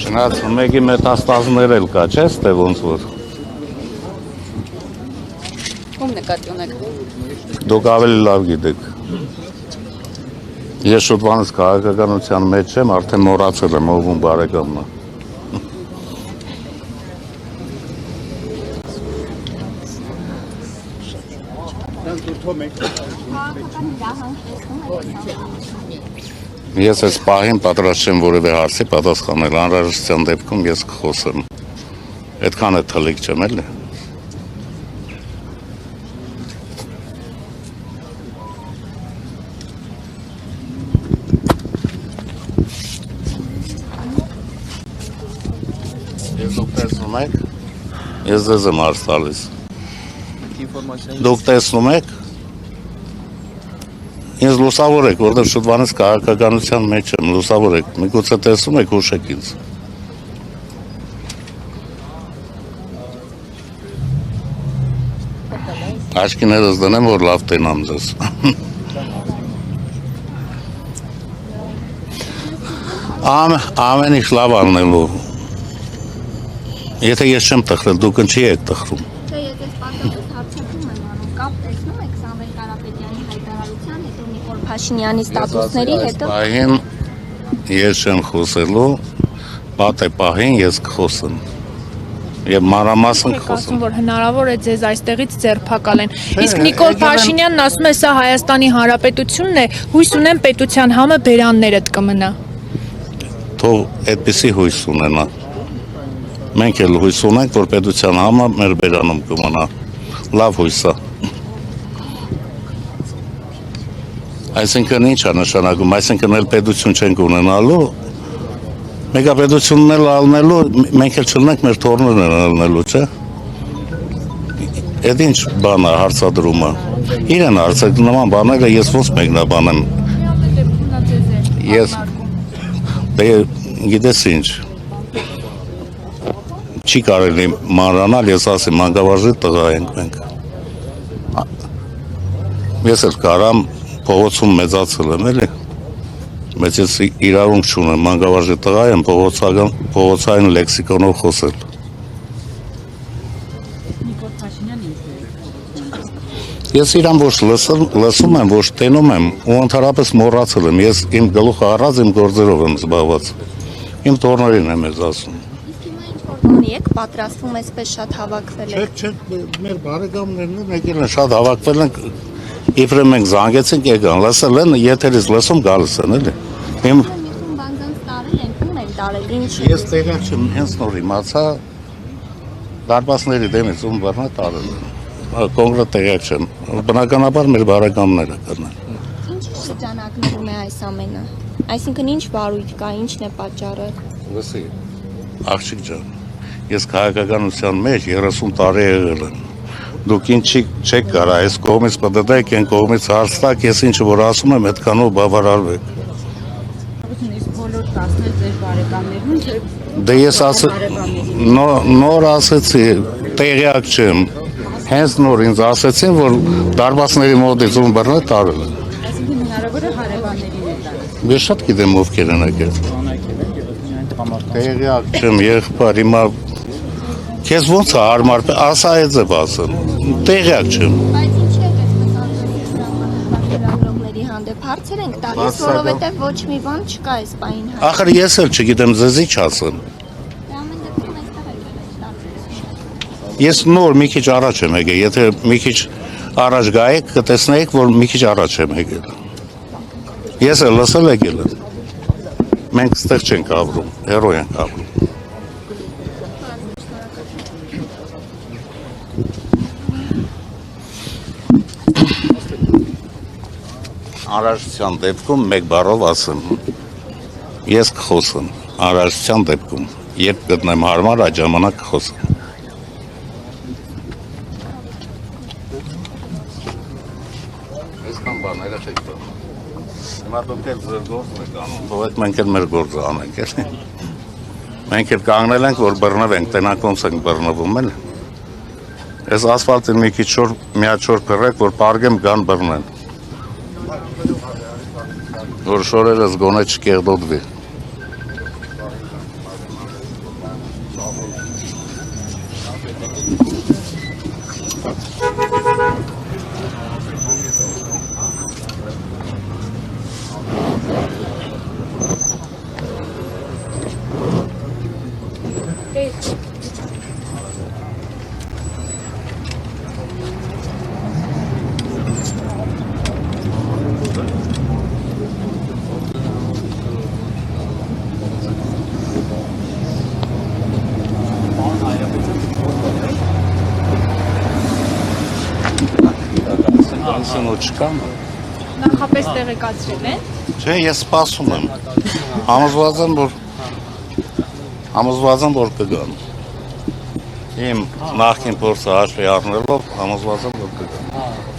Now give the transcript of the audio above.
Չնայած մեկի մետաստազներ էլ կա, չէ՞, ստե ոնց որ։ Ում նկատի ունեք։ Դուք ավելի լավ գիտեք։ Ես շուտվանից քաղաքականության մեջ եմ, արդեն մոռացել եմ ով ում բարեկամն է։ Ես այս պահին պատրաստ չեմ որևէ հարցի պատասխանել, անհրաժեշտության դեպքում ես կխոսեմ։ Այդքան է թլիկ չեմ էլի։ Ես դուք տեսնում եք, ես ձեզ եմ հարց տալիս։ Դուք տեսնում եք, ինձ լուսավորեք, որտեղ շուտվանից քաղաքականության մեջ եմ, լուսավորեք, միգուցե տեսնում եք, հուշեք ինձ։ Աչքիներս դնեմ, որ լավ տենամ ձեզ։ Ամեն ինչ լավ անելու։ Եթե ես չեմ տխրել, դուք ինչի եք տխրում։ Չէ, ես այս պատասխանատու հարցակում եմ անում, կապ տեսնում եք Սամվել Կարապետյանի հայտարարության հետո Նիկոլ Փաշինյանի ստատուսների հետո։ Պահին ես չեմ խոսելու, պատե պահին ես կխոսեմ։ Եվ մանրամասն կխոսեմ։ Ասում որ հնարավոր է ձեզ այստեղից ձերբակալեն։ Իսկ Նիկոլ Փաշինյանն ասում է, սա Հայաստանի Հանրապետությունն է, հույս ունեմ պետության համը բերաններդ կմնա։ Թող այդպիսի հույս ունենա։ Մենք էլ հույս ունենք, որ պետության համը մեր բերանում կմնա։ Լավ հույս է։ Այսինքն ինչ է նշանակում, այսինքն էլ պետություն չենք ունենալու, մեգապետությունն էլ ալնելու, մենք էլ չլնենք մեր թորներն ալնելու, չէ՞։ Այդ ինչ բան է հարցադրումը։ Իրեն հարցեք նման բաները ես ոնց մեկնաբանեմ։ Ես գիտես ինչ։ Չի կարելի մանրանալ, ես ասեմ, մանկավարժի տղա ենք մենք։ Ես էլ կարամ փողոցում մեծացել եմ, էլի։ Բայց ես իրավունք չունեմ, մանկավարժի տղա եմ փողոցային լեքսիկոնով խոսել։ Ես իրան ոչ լսում եմ, ոչ տենում եմ ու ընդհանրապես մոռացել եմ, ես իմ գլուխը առած իմ գործերով եմ զբաղված։ Իմ տորներին եմ ես ասում։ Եք պատրաստվում այսպես շատ հավաքվել եք։ Չէ, մեր բարեկամներն են եկել են շատ հավաքվել են, իբրև մենք զանգեցինք եկան, լսել են, եթերից լսում գալիս են, էլի։ Իմ բանձանց տարել են, ում են տարել, ինչ։ Ես տեղյակ չեմ, հենց նոր իմացա դարպասների դեմից ում բռնա տարել են։ Կոնկրետ տեղյակ չեմ, բնականաբար մեր բարեկամները կան։ Ինչ շրջանակներում է այս ամենը։ Այսինքն ինչ վարույթ կա, ինչն է պատճառը։ Լսի, աղջիկ ջան, ես քաղաքականության մեջ 30 տարի եղել եմ։ Դուք ինչ չեք կարա, այս կողմից պտտեք, այն կողմից հարց տաք, ես ինչ որ ասում եմ, այդքանով բավարարվեք։ Դե ես նոր ասեցի, տեղյակ չեմ, հենց նոր ինձ ասեցին, որ դարպասների մոտից ում բռնա տարել են։ Այսինքն հնարավոր է հարևաններին է տալ։ Ես շատ գիտեմ ովքեր են եկել։ Տեղյակ չեմ, եղբայր, հիմա քեզ ոնց է հարմար, ասա այդ է ասեմ, տեղյակ չեմ։ Բայց ինչ եք այսպես անդրադառնալի հանդեպ հարցեր ենք տալիս, որովհետև ոչ մի բան չկա այս պահին հայ։ Ախր ես էլ չգիտեմ ձեզ ինչ ասեմ։ Ամեն դեպքում այստեղ եք Ես նոր մի քիչ առաջ եմ եկել, եթե մի քիչ առաջ գայեք, կտեսնեիք, որ մի քիչ առաջ եմ եկել։ Ես էլ լսել եկել եմ։ Մենք ստեղ չենք ապրում, հեռու ենք ապրում։ Անհրաժեշտության դեպքում մեկ բառով ասեմ, ես կխոսեմ, անհրաժեշտության դեպքում, երբ գտնեմ հարմար, այդ ժամանակ կխոսեմ։ Այսքան բաները չեք տա։ Հիմա դուք էլ ձեր գործն եք անում, թողեք մենք էլ մեր գործը անենք, էլի։ Մենք էլ կանգնել ենք, որ բռնվենք, տենանք ոնց ենք բռնվում, էլի։ Ես ասֆալտին մի քիչ մի հատ շոր փռեք, որ պարգեմ գան բռնեն։ Որ շորերս գոնե չկեղդոդվի։ տեղեկացին ու չկան։ Նախապես տեղեկացրել են։ Չէ, ես սպասում եմ։ Համոզված եմ, որ կգան։ Իմ նախկին փորձը հաշվի առնելով համոզված եմ, որ կգան։